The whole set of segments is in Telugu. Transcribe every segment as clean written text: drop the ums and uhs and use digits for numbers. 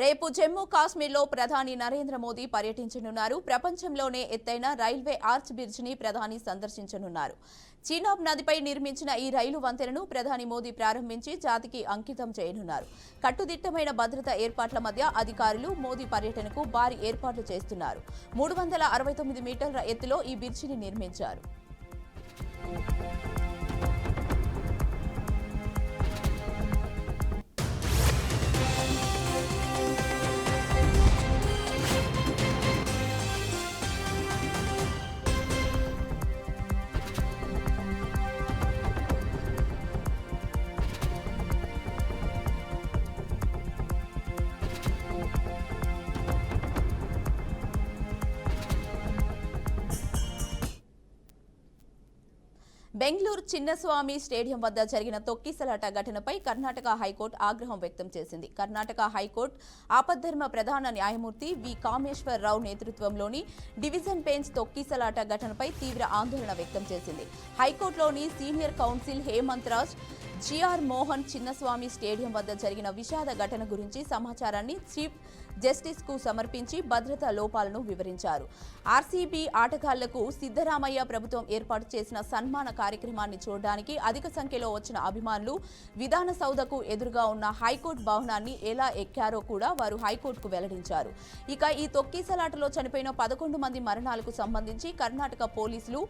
రేపు జమ్మూ కాశ్మీర్లో ప్రధాని నరేంద్ర మోదీ పర్యటించనున్నారు. ప్రపంచంలోనే ఎత్తైన రైల్వే ఆర్చ్ బ్రిడ్జిని ప్రధాని సందర్శించనున్నారు. చీనాబ్ నదిపై నిర్మించిన ఈ రైలు వంతెనను ప్రధాని మోదీ ప్రారంభించి జాతికి అంకితం చేయనున్నారు. కట్టుదిట్టమైన భద్రతా ఏర్పాట్ల మధ్య అధికారులు మోదీ పర్యటనకు భారీ ఏర్పాట్లు చేస్తున్నారు. 369 మీటర్ల ఎత్తులో ఈ బ్రిడ్జిని నిర్మించారు. బెంగళూరు చిన్నస్వామి స్టేడియం వద్ద జరిగిన తొక్కిసలాట ఘటనపై కర్ణాటక హైకోర్టు ఆగ్రహం వ్యక్తం చేసింది. కర్ణాటక హైకోర్టు ఆపద్ధర్మ ప్రధాన న్యాయమూర్తి వి కామేశ్వరరావు నేతృత్వంలోని డివిజన్ బెంచ్ తొక్కిసలాట ఘటనపై తీవ్ర ఆందోళన వ్యక్తం చేసింది. హైకోర్టులోని senior counsel Hemant Raj G R Mohan Chinnaswamy stadium వద్ద జరిగిన విషాద ఘటన గురించి సమాచారాన్ని చీఫ్ జస్టిస్ కు సమర్పించి భద్రతా లోపాలను వివరించారు. ఆర్సీబీ ఆటగాళ్లకు సిద్ధరామయ్య ప్రభుత్వం ఏర్పాటు చేసిన సన్మాన కార్యక్రమాన్ని చూడడానికి అధిక సంఖ్యలో వచ్చిన అభిమానులు విధాన సౌధకు ఎదురుగా ఉన్న హైకోర్టు భవనాన్ని ఎలా ఎక్కారో కూడా వారు హైకోర్టుకు వెల్లడించారు. ఇక ఈ తొక్కిసలాటలో చనిపోయిన 11 మంది మరణాలకు సంబంధించి కర్ణాటక పోలీసులు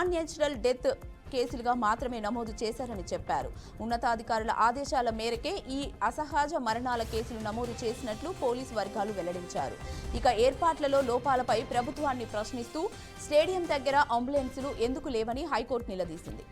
అన్యాచురల్ డెత్ కేసులుగా మాత్రమే నమోదు చేశారని చెప్పారు. ఉన్నతాధికారుల ఆదేశాల మేరకే ఈ అసహజ మరణాల కేసులు నమోదు చేసినట్లు పోలీసు వర్గాలు వెల్లడించారు. ఇక ఏర్పాట్లలో లోపాలపై ప్రభుత్వాన్ని ప్రశ్నిస్తూ స్టేడియం దగ్గర అంబులెన్సులు ఎందుకు లేవని హైకోర్టు నిలదీసింది.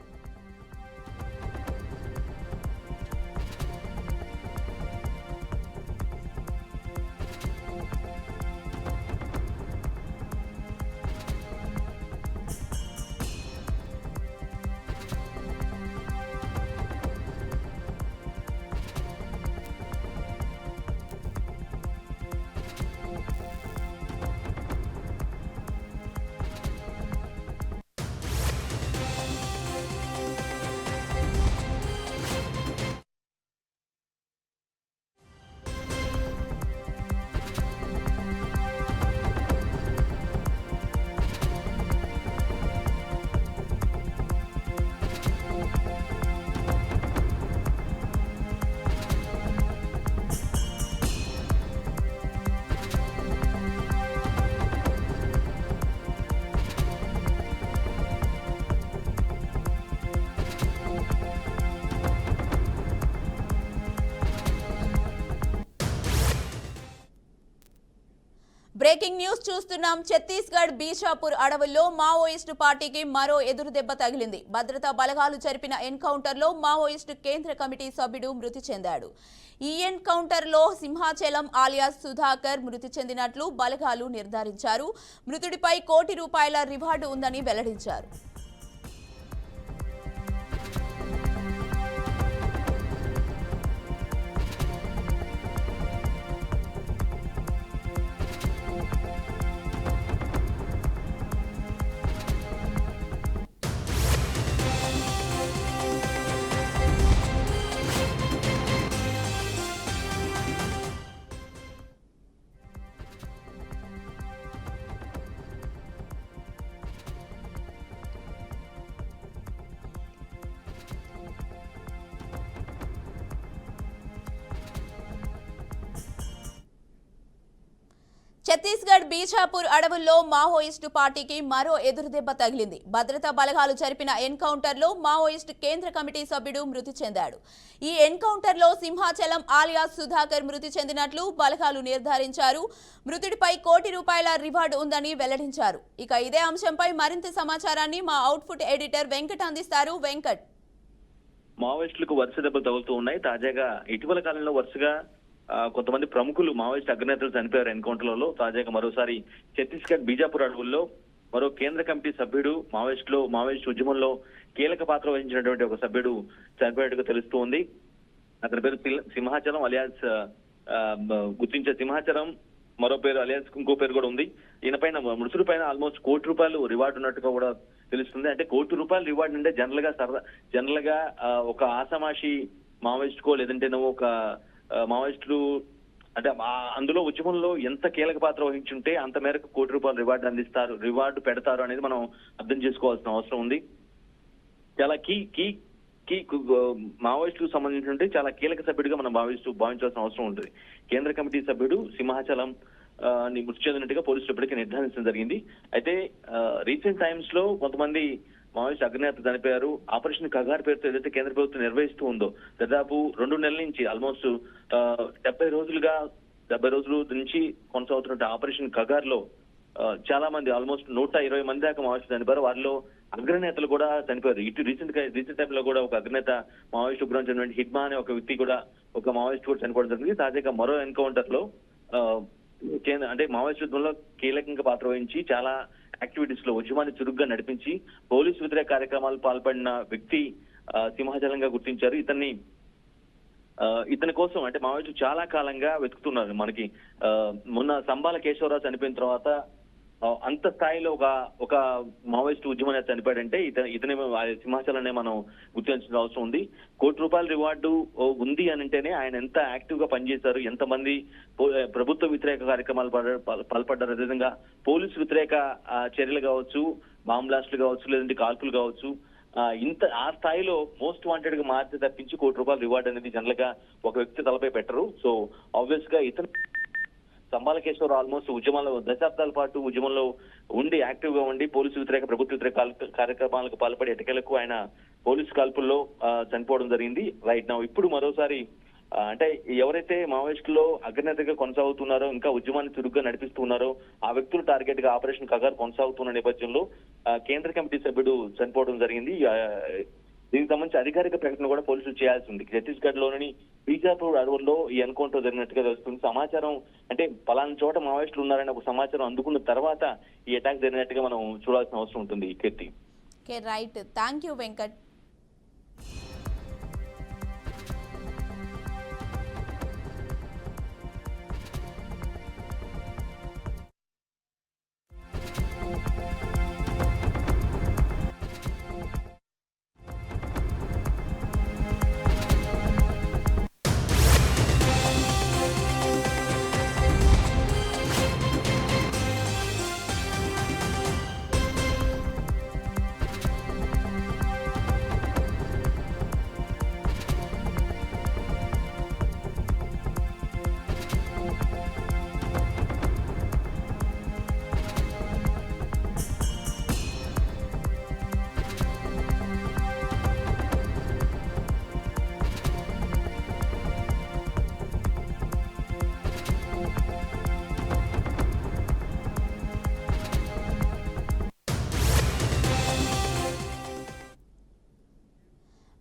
బ్రేకింగ్ న్యూస్ చూస్తున్నాం. ఛత్తీస్గఢ్ బీజాపూర్ అడవుల్లో మావోయిస్టు పార్టీకి మరో ఎదురుదెబ్బ తగిలింది. భద్రతా బలగాలు జరిపిన ఎన్కౌంటర్లో మావోయిస్టు కేంద్ర కమిటీ సభ్యుడు మృతి చెందాడు. ఈ ఎన్కౌంటర్లో సింహాచలం ఆలియాస్ సుధాకర్ మృతి చెందినట్లు బలగాలు నిర్ధారించారు. మృతుడిపై ₹1 కోటి రివార్డు ఉందని వెల్లడించారు. ఛత్తీస్గఢ్ బీజాపూర్ అడవుల్లో మావోయిస్టు పార్టీకి మరో ఎదురుదెబ్బ తగిలింది. భద్రతా బలగాలు జరిపిన ఎన్కౌంటర్లో మావోయిస్టు కేంద్ర కమిటీ సభ్యుడు మృతి చెందాడు. ఈ ఎన్కౌంటర్లో సింహాచలం ఆలియాస్ సుధాకర్ మృతి చెందినట్లు బలగాలు నిర్ధారించారు. మృతుడిపై ₹1 కోటి రివార్డు ఉందని వెల్లడించారు. ఇక ఇదే అంశంపై మరింత సమాచారాన్ని మా అవుట్పుట్ ఎడిటర్ వెంకట్ అందిస్తారు. వెంకట్, మావోయిస్టులకు వరుస దెబ్బలు తగులుతూ ఉన్నాయి. తాజాగా ఇటీవల కాలంలో వరుసగా కొంతమంది ప్రముఖులు మావోయిస్ట్ అగ్రనేతలు చనిపోయారు ఎన్కౌంటర్లలో. తాజాగా మరోసారి ఛత్తీస్గఢ్ బీజాపూర్ అడవుల్లో మరో కేంద్ర కమిటీ సభ్యుడు మావోయిస్ట్ ఉద్యమంలో కీలక పాత్ర వహించినటువంటి ఒక సభ్యుడు చనిపోయినట్టుగా తెలుస్తూ ఉంది. అతని పేరు సింహాచలం అలియాస్, గుర్తించే సింహాచలం, మరో పేరు అలియాస్, ఇంకో పేరు కూడా ఉంది. ఈయన పైన మృతుడి పైన ఆల్మోస్ట్ ₹1 కోటి రివార్డు ఉన్నట్టుగా కూడా తెలుస్తుంది. అంటే ₹1 కోటి రివార్డు అంటే జనరల్ గా ఒక ఆసామాషి మావోయిస్ట్ కో లేదంటే ఒక మావోయిస్టులు అంటే అందులో ఉద్యమంలో ఎంత కీలక పాత్ర వహించుంటే అంత మేరకు ₹1,00,00,000 రివార్డు పెడతారు అనేది మనం అర్థం చేసుకోవాల్సిన అవసరం ఉంది. చాలా మావోయిస్టులకు సంబంధించినట్టు చాలా కీలక సభ్యుడిగా మనం భావించాల్సిన అవసరం ఉంటుంది. కేంద్ర కమిటీ సభ్యుడు సింహాచలం మృతి చెందినట్టుగా పోలీసులు ఇప్పటికే నిర్ధారించడం జరిగింది. అయితే రీసెంట్ టైమ్స్ లో కొంతమంది మావోయిస్ట్ అగ్రనేత చనిపోయారు. ఆపరేషన్ కగార్ పేరుతో ఏదైతే కేంద్ర ప్రభుత్వం నిర్వహిస్తూ ఉందో దాదాపు 2 నెలల నుంచి ఆల్మోస్ట్ 70 రోజుల నుంచి కొనసాగుతున్న ఆపరేషన్ కగార్ లో చాలా మంది ఆల్మోస్ట్ 120 మంది దాకా మావోయిస్టులు చనిపోయారు. వారిలో అగ్రనేతలు కూడా చనిపోయారు. ఇటు రీసెంట్ టైమ్ లో కూడా ఒక అగ్రనేత మావోయిస్ట్ ఉగ్రం చెందిన హిడ్మా అనే ఒక వ్యక్తి కూడా ఒక మావోయిస్ట్ కూడా చనిపోవడం జరిగింది. తాజాగా మరో ఎన్కౌంటర్ లో అంటే మావోయిస్ట్ యుద్ధంలో కీలకంగా పాత్ర వహించి చాలా యాక్టివిటీస్ లో ఉద్యమాన్ని చురుగ్గా నడిపించి పోలీసు వ్యతిరేక కార్యక్రమాలు పాల్పడిన వ్యక్తి సింహాచలంగా గుర్తించారు. ఇతని కోసం అంటే మావోయిస్టులు చాలా కాలంగా వెతుకుతున్నారు. మనకి మొన్న సంబాల కేశవరావు చనిపోయిన తర్వాత అంత స్థాయిలో ఒక మావోయిస్ట్ ఉద్యమ నేత చనిపోయాడంటే ఇతని సింహాచలనే మనం గుర్తించాల్సిన అవసరం ఉంది. ₹1,00,00,000 రివార్డు ఉంది అని అంటేనే ఆయన ఎంత యాక్టివ్ గా పనిచేశారు, ఎంతమంది ప్రభుత్వ వ్యతిరేక కార్యక్రమాలు పాల్పడ్డారు, అదేవిధంగా పోలీసు వ్యతిరేక చర్యలు కావచ్చు, బాంబ్ బ్లాస్టులు కావచ్చు, లేదంటే కాల్పులు కావచ్చు, ఆ స్థాయిలో మోస్ట్ వాంటెడ్ గా మార్చి తప్పించి ₹1,00,00,000 రివార్డు అనేది జనరల్ గా ఒక వ్యక్తి తలపై పెట్టరు. సో ఆబ్వియస్ గా ఇతను సంబాల కేశవరావు ఆల్మోస్ట్ ఉద్యమంలో దశాబ్దాల పాటు ఉద్యమంలో ఉండి యాక్టివ్ గా ఉండి పోలీసు వ్యతిరేక ప్రభుత్వ వ్యతిరేక కార్యక్రమాలకు పాల్పడి ఎటకేలకు ఆయన పోలీసు కాల్పుల్లో చనిపోవడం జరిగింది. రైట్ నౌ ఇప్పుడు మరోసారి అంటే ఎవరైతే మావోయిస్టులో అగ్రనేతగా కొనసాగుతున్నారో, ఇంకా ఉద్యమాన్ని చురుగ్గా నడిపిస్తున్నారో ఆ వ్యక్తులు టార్గెట్ గా ఆపరేషన్ కగార్ కొనసాగుతున్న నేపథ్యంలో కేంద్ర కమిటీ సభ్యుడు చనిపోవడం జరిగింది. దీనికి సంబంధించి అధికారిక ప్రకటన కూడా పోలీసులు చేయాల్సి ఉంది. ఛత్తీస్గఢ్ లోని బీజాపూర్ అడవుల్లో ఈ ఎన్కౌంటర్ జరిగినట్టుగా తెలుస్తుంది. సమాచారం అంటే పలానా చోట మావోయిస్టులు ఉన్నారని ఒక సమాచారం అందుకున్న తర్వాత ఈ అటాక్ జరిగినట్టుగా మనం చూడాల్సిన అవసరం ఉంటుంది. Keerthi. Right, thank you Venkat.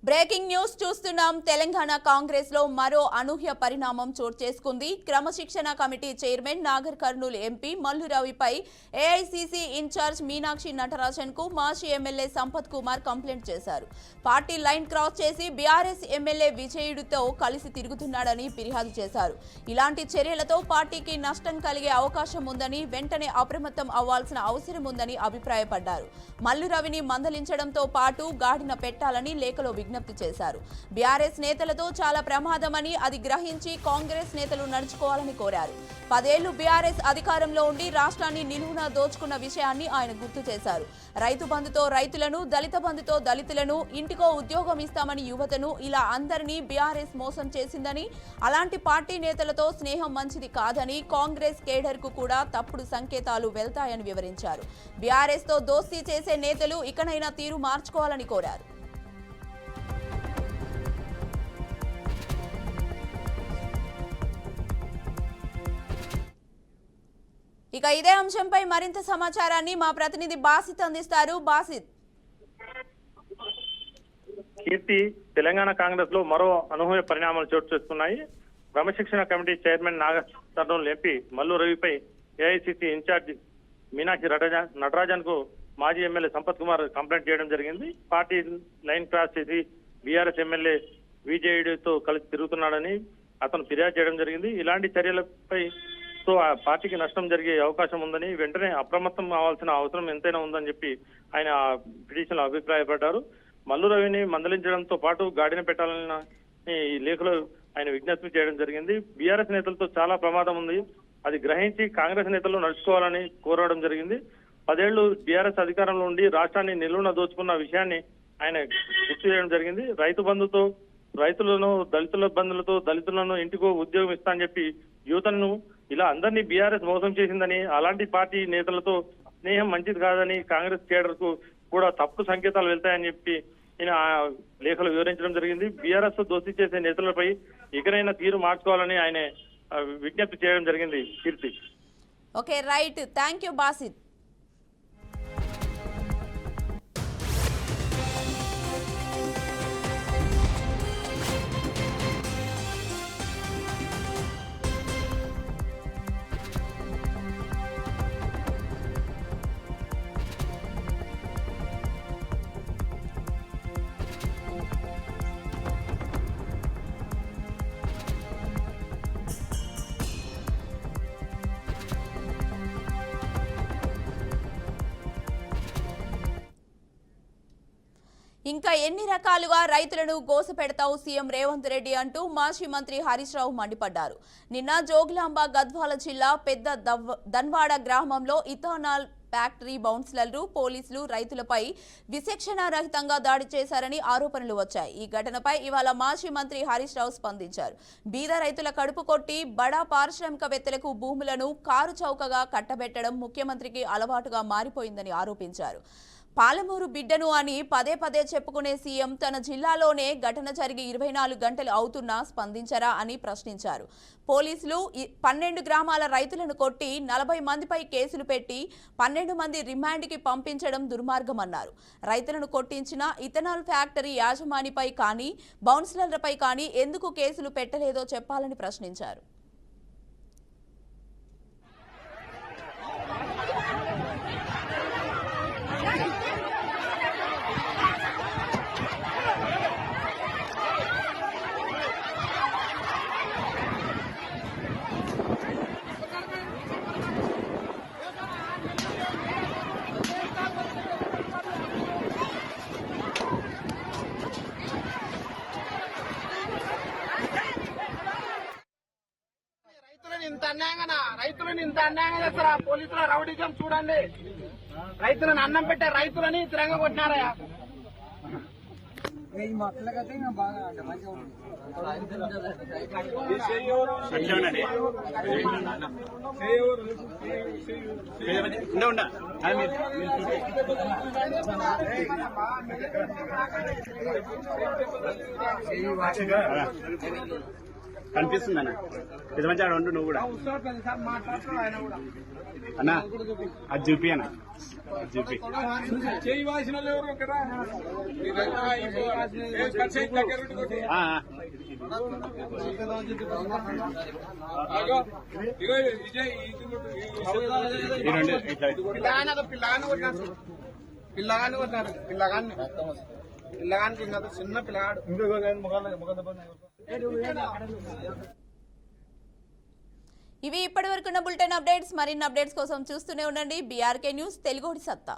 Breaking news చూస్తున్నాం. తెలంగాణ కాంగ్రెస్ లో మరో అనూహ్య పరిణామం చోటు చేసుకుంది. క్రమశిక్షణ committee chairman Nagar Kurnool MP Mallu రవిపై ఏఐసీసీ ఇన్ఛార్జ్ మీనాక్షి నటరాజన్ కు మాజీ ఎమ్మెల్యే సంపత్ కుమార్ కంప్లైంట్ చేశారు. పార్టీ లైన్ క్రాస్ చేసి బీఆర్ఎస్ ఎమ్మెల్యే విజయుడితో కలిసి తిరుగుతున్నాడని ఫిర్యాదు చేశారు. ఇలాంటి చర్యలతో పార్టీకి నష్టం కలిగే అవకాశం ఉందని, వెంటనే అప్రమత్తం అవ్వాల్సిన అవసరం ఉందని అభిప్రాయపడ్డారు. మల్లు రవిని మందలించడంతో పాటు గాడిన పెట్టాలని లేఖలో విజ్ఞప్తి చేశారు. బీఆర్ఎస్ నేతలతో చాలా ప్రమాదమని, అది గ్రహించి కాంగ్రెస్ నేతలు నడుచుకోవాలని కోరారు. 10 ఏళ్లు బీఆర్ఎస్ అధికారంలో ఉండి రాష్ట్రాన్ని నిలువునా దోచుకున్న విషయాన్ని ఆయన గుర్తు చేశారు. రైతు బంధుతో రైతులను, దళిత బంధుతో దళితులను, ఇంటికో ఉద్యోగం ఇస్తామని యువతను, ఇలా అందరినీ బీఆర్ఎస్ మోసం చేసిందని, అలాంటి పార్టీ నేతలతో స్నేహం మంచిది కాదని, కాంగ్రెస్ కేడర్ కు కూడా తప్పుడు సంకేతాలు వెళ్తాయని వివరించారు. బీఆర్ఎస్ తో దోస్తీ చేసే నేతలు ఇకనైనా తీరు మార్చుకోవాలని కోరారు. ఇక ఇదే అంశంపై మరింత సమాచారాన్ని మా ప్రతినిధి బాసిత్ అందిస్తారు. బాసిత్. కీర్తి, తెలంగాణ కాంగ్రెస్ లో మరో అనూహ్య పరిణామాలు చోటు చేసుకున్నాయి. క్రమశిక్షణ committee chairman Nagar Kurnool MP Mallu రవిపై ఏఐసీసీ ఇన్ఛార్జ్ మీనాక్షి నటరాజన్ కు మాజీ ఎమ్మెల్యే సంపత్ కుమార్ కంప్లైంట్ చేయడం జరిగింది. పార్టీ లైన్ క్రాస్ చేసి బీఆర్ఎస్ ఎమ్మెల్యే విజయుడితో కలిసి తిరుగుతున్నాడని అతను ఫిర్యాదు చేయడం జరిగింది. ఇలాంటి చర్యలపై ఆ పార్టీకి నష్టం జరిగే అవకాశం ఉందని, వెంటనే అప్రమత్తం అవ్వాల్సిన అవసరం ఎంతైనా ఉందని చెప్పి ఆయన పిటిషన్ లో అభిప్రాయపడ్డారు. మల్లు రవిని మందలించడంతో పాటు గాడిన పెట్టాలని ఈ లేఖలో ఆయన విజ్ఞప్తి చేయడం జరిగింది. బీఆర్ఎస్ నేతలతో చాలా ప్రమాదం ఉంది, అది గ్రహించి కాంగ్రెస్ నేతలు నడుచుకోవాలని కోరడం జరిగింది. 10 ఏళ్లు బీఆర్ఎస్ అధికారంలో ఉండి రాష్ట్రాన్ని నిలువున దోచుకున్న విషయాన్ని ఆయన గుర్తు చేయడం జరిగింది. రైతు బంధుతో రైతులను, దళితుల బంధులతో దళితులను ఇంటికో ఉద్యోగం ఇస్తా అని చెప్పి యువతను ఇలా అందరినీ బీఆర్ఎస్ మోసం చేసిందని, అలాంటి పార్టీ నేతలతో స్నేహం మంచిది కాదని, కాంగ్రెస్ కేడర్ కు కూడా తప్పుడు సంకేతాలు వెళ్తాయని చెప్పి ఈయన లేఖలు వివరించడం జరిగింది. బీఆర్ఎస్ తో దోస్తీ చేసే నేతలపై ఇకనైనా తీరు మార్చుకోవాలని ఆయన విజ్ఞప్తి చేయడం జరిగింది. Keerthi. Okay, right, thank you Basith. ఇంకా ఎన్ని రకాలుగా రైతులను గోసపెడతావు సీఎం రేవంత్ రెడ్డి అంటూ మాజీ మంత్రి హరీష్ రావు మండిపడ్డారు. నిన్న జోగులాంబ గద్వాల జిల్లా పెద్ద దన్వాడ గ్రామంలో ఇథానాల్ ఫ్యాక్టరీ బౌన్సర్లు, పోలీసులు రైతులపై విచక్షణారహితంగా దాడి చేశారని ఆరోపణలు వచ్చాయి. ఈ ఘటనపై ఇవాళ మాజీ మంత్రి హరీష్ రావు స్పందించారు. బీద రైతుల కడుపు కొట్టి బడా పారిశ్రామికవేత్తలకు భూములను కారు చౌకగా కట్టబెట్టడం ముఖ్యమంత్రికి అలవాటుగా మారిపోయిందని ఆరోపించారు. పాలమూరు బిడ్డను అని పదే పదే చెప్పుకునే సీఎం తన జిల్లాలోనే ఘటన జరిగి 24 గంటలు అవుతున్నా స్పందించరా అని ప్రశ్నించారు. పోలీసులు 12 గ్రామాల రైతులను కొట్టి 40 మందిపై కేసులు పెట్టి 12 మంది రిమాండ్కి పంపించడం దుర్మార్గమన్నారు. రైతులను కొట్టించిన ఇథనాల్ ఫ్యాక్టరీ యాజమానిపై కానీ బౌన్సర్లపై కానీ ఎందుకు కేసులు పెట్టలేదో చెప్పాలని ప్రశ్నించారు. రైతులను ఇంత అన్యాయంగా చేస్తారా? పోలీసుల రౌడీజం చూడండి. రైతులను అన్నం పెట్టే రైతులని తిరంగా కొట్టినారయ్యా. కనిపిస్తుందన్న ఇది మంచి ఆడ ఉండు నువ్వు కూడా అన్నా అది చూపి అన్న చూపి పిల్లగానికి ఇంకా చిన్న పిల్లగాడు. ఇవి ఇప్పటివరకున్న బులెటిన్ అప్డేట్స్. మరిన్ని అప్డేట్స్ కోసం చూస్తూనే ఉండండి బీఆర్కే న్యూస్ తెలుగుడి సత్తా.